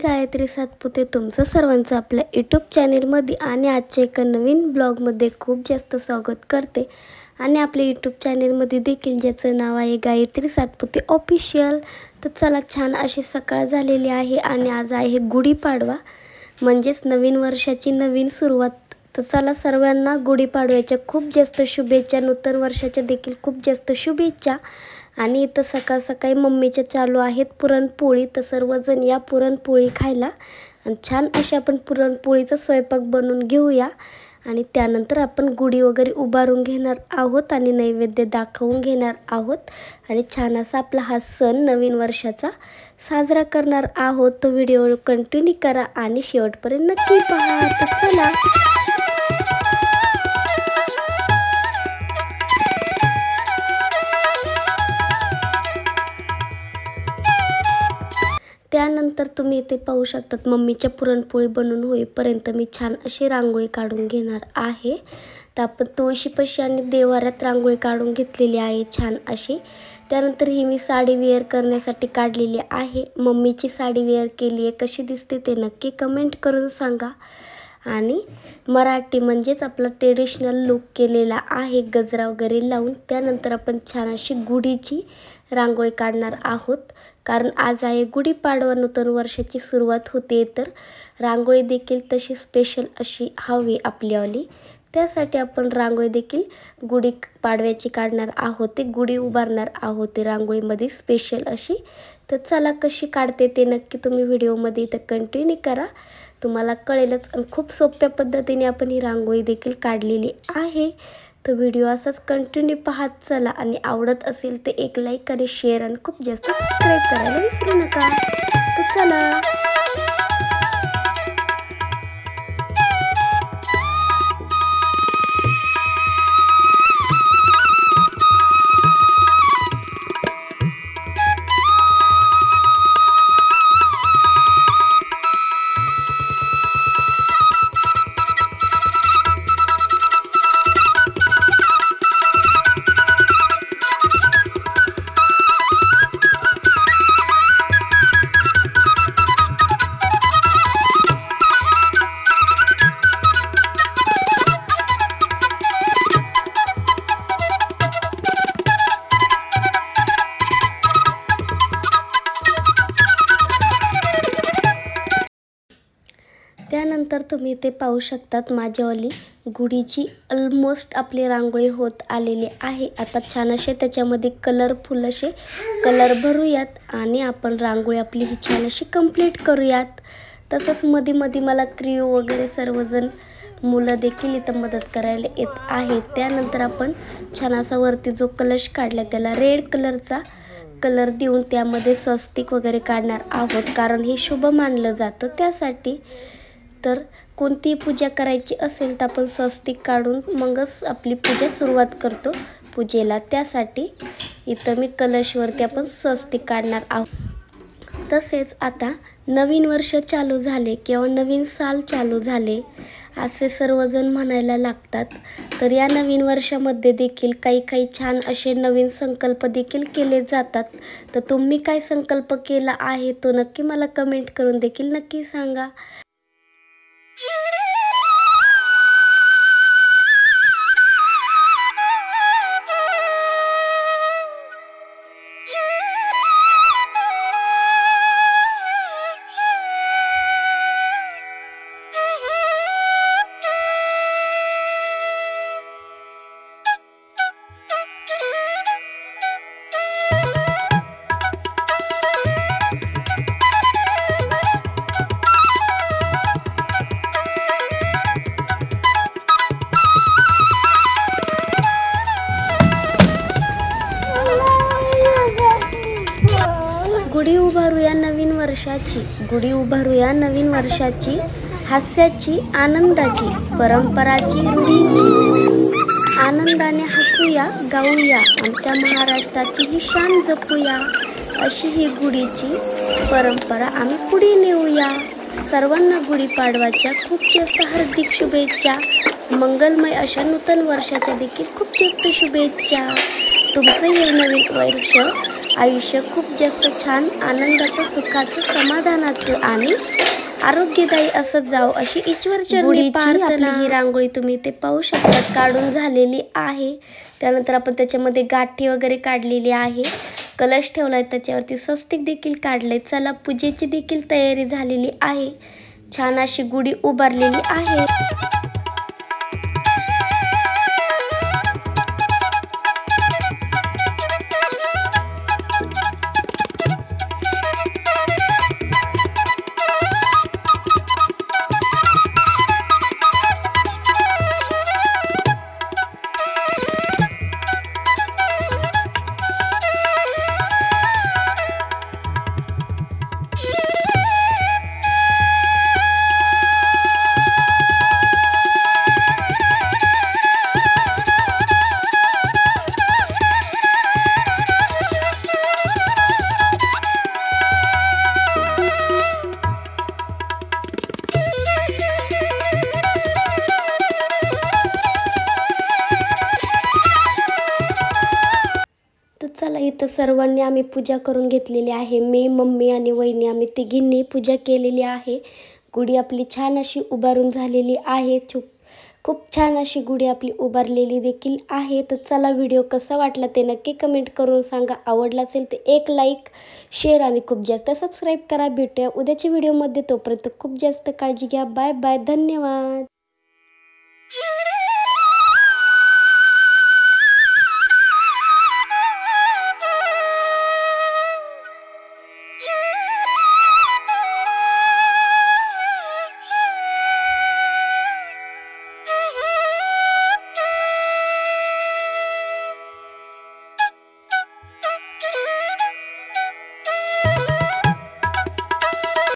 गायत्री सातपुते तुमचं सर्वांचं आपल्या यूट्यूब चॅनलमध्ये आणि आजच्या एका नवीन ब्लॉगमध्ये खूप जास्त स्वागत करते। आणि आपल्या यूट्यूब चॅनलमध्ये देखील ज्याचं नाव आहे गायत्री सातपुते ऑफिशियल। तर चला, छान अशी सकाळ झालेली आहे आणि आज आहे गुढीपाडवा, म्हणजेच नवीन वर्षाची नवीन सुरुवात। तर चला, सर्वांना गुढीपाडव्याच्या खूप जास्त शुभेच्छा, नूतन वर्षाच्या देखील खूप जास्त शुभेच्छा। आणि इथं सकाळ सकाळी मम्मीच्या चालू आहेत पुरणपोळी। तर सर्वजण या पुरणपोळी खायला आणि छान अशी आपण पुरणपोळीचा स्वयंपाक बनवून घेऊया आणि त्यानंतर आपण गुढी वगैरे उभारून घेणार आहोत आणि नैवेद्य दाखवून घेणार आहोत आणि छान असा आपला हा सण नवीन वर्षाचा साजरा करणार आहोत। तो व्हिडिओ कंटिन्यू करा आणि शेवटपर्यंत नक्की पहा। तर चला, त्यानंतर तुम्ही इथे पाहू शकतात मम्मीच्या पुरणपोळी बनवून होईपर्यंत मी छान अशी रांगोळी काढून घेणार आहे। तर आपण तुळशीपाशी आणि देवाऱ्यात रांगोळी काढून घेतलेली आहे छान अशी। त्यानंतर ही मी साडी वेअर करण्यासाठी काढलेली आहे। मम्मीची साडी वेअर केली आहे, कशी दिसते ते नक्की कमेंट करून सांगा। आणि मराठी म्हणजेच आपला ट्रेडिशनल लुक केलेला आहे गजरा वगैरे लावून। त्यानंतर आपण छान अशी गुढीची रांगोळी काढणार आहोत, कारण आज आहे गुढीपाडवा, नूतन वर्षाची सुरुवात होते। तर रांगोळी देखील तशी स्पेशल अशी हवी आपल्यावाली, त्यासाठी आपण रांगोळी देखील गुढी पाडव्याची काढणार आहोत। ते गुढी उभारणार आहोत ते रांगोळीमध्ये स्पेशल अशी। तर चला, कशी काढते ते नक्की तुम्ही व्हिडिओमध्ये इथं कंटिन्यू करा, तुम्हाला कळेलच। आणि खूप सोप्या पद्धतीने आपण ही रांगोळी देखील काढलेली आहे। तर व्हिडिओ असाच कंटिन्यू पाहत चला आणि आवडत असेल तर एक लाईक आणि शेअर आणि खूप जास्त सबस्क्राईब करायला विसरू नका। तर चला, त्यानंतर तुम्ही इथे पाहू शकतात माझ्यावाली गुढीची ऑलमोस्ट आपली रांगोळी होत आलेली आहे। आता छान असे त्याच्यामध्ये कलरफुल असे कलर भरूयात आणि आपण रांगोळी आपली ही छान अशी कंप्लीट करूयात। तसंच मध्ये मध्ये मला क्रिओ वगैरे सर्वजण मुलं देखील इथं मदत करायला येत आहेत। त्यानंतर आपण छान असा वरती जो कलश काढला त्याला रेड कलरचा कलर देऊन त्यामध्ये स्वस्तिक वगैरे काढणार आहोत, कारण हे शुभ मानलं जातं त्यासाठी। तर कोणतीही पूजा करायची असेल तर आपण स्वस्तिक काढून मगच आपली पूजा सुरुवात करतो पूजेला, त्यासाठी इथं मी कलशवरती आपण स्वस्तिक काढणार आहोत। तसेच आता नवीन वर्ष चालू झाले किंवा नवीन साल चालू झाले असे सर्वजण म्हणायला लागतात। तर या नवीन वर्षामध्ये देखील काही छान असे नवीन संकल्प देखील केले जातात। तर तुम्ही काय संकल्प केला आहे तो नक्की मला कमेंट करून देखील नक्की सांगा। गुढी उभारूया नवीन वर्षाची, गुढी उभारूया नवीन वर्षाची, हास्याची आनंदाची परंपराची रूढीची, आनंदाने हसूया गाऊया, आमच्या महाराष्ट्राची ही शान जपूया, अशी ही गुढीची परंपरा आम्ही पुढे नेऊया। सर्वांना गुढीपाडवाच्या खूप जास्त हार्दिक शुभेच्छा, मंगलमय अशा नूतन वर्षाच्या देखील खूप जास्त शुभेच्छा। तुमचं हे नवीन वर्ष आयुष्य खूप जास्त छान, आनंदाचं, सुखाचं, समाधानाचं आणि आरोग्यदायी असं जावं अशी ईश्वरचरणी प्रार्थना। ही रांगोळी तुम्ही ते पाहू शकता काढून झालेली आहे। त्यानंतर आपण त्याच्यामध्ये गाठी वगैरे काढलेली आहे, कलश ठेवलाय, त्याच्यावरती स्वस्तिक देखील काढले। चला, पूजेची देखील तयारी झालेली आहे, छान अशी गुढी उभारलेली आहे। तर चला, इथं सर्वांनी आम्ही पूजा करून घेतलेली आहे। मी, मम्मी आणि वहिनी आम्ही तिघींनी पूजा केलेली आहे। गुढी आपली छान अशी उभारून झालेली आहे। खूप छान अशी गुढी आपली उभारलेली देखील आहे। तर चला, व्हिडिओ कसा वाटला ते नक्की कमेंट करून सांगा। आवडला असेल तर एक लाईक, शेअर आणि खूप जास्त सबस्क्राईब करा। भेटूया उद्याच्या व्हिडिओमध्ये, तोपर्यंत खूप जास्त काळजी घ्या। बाय बाय, धन्यवाद।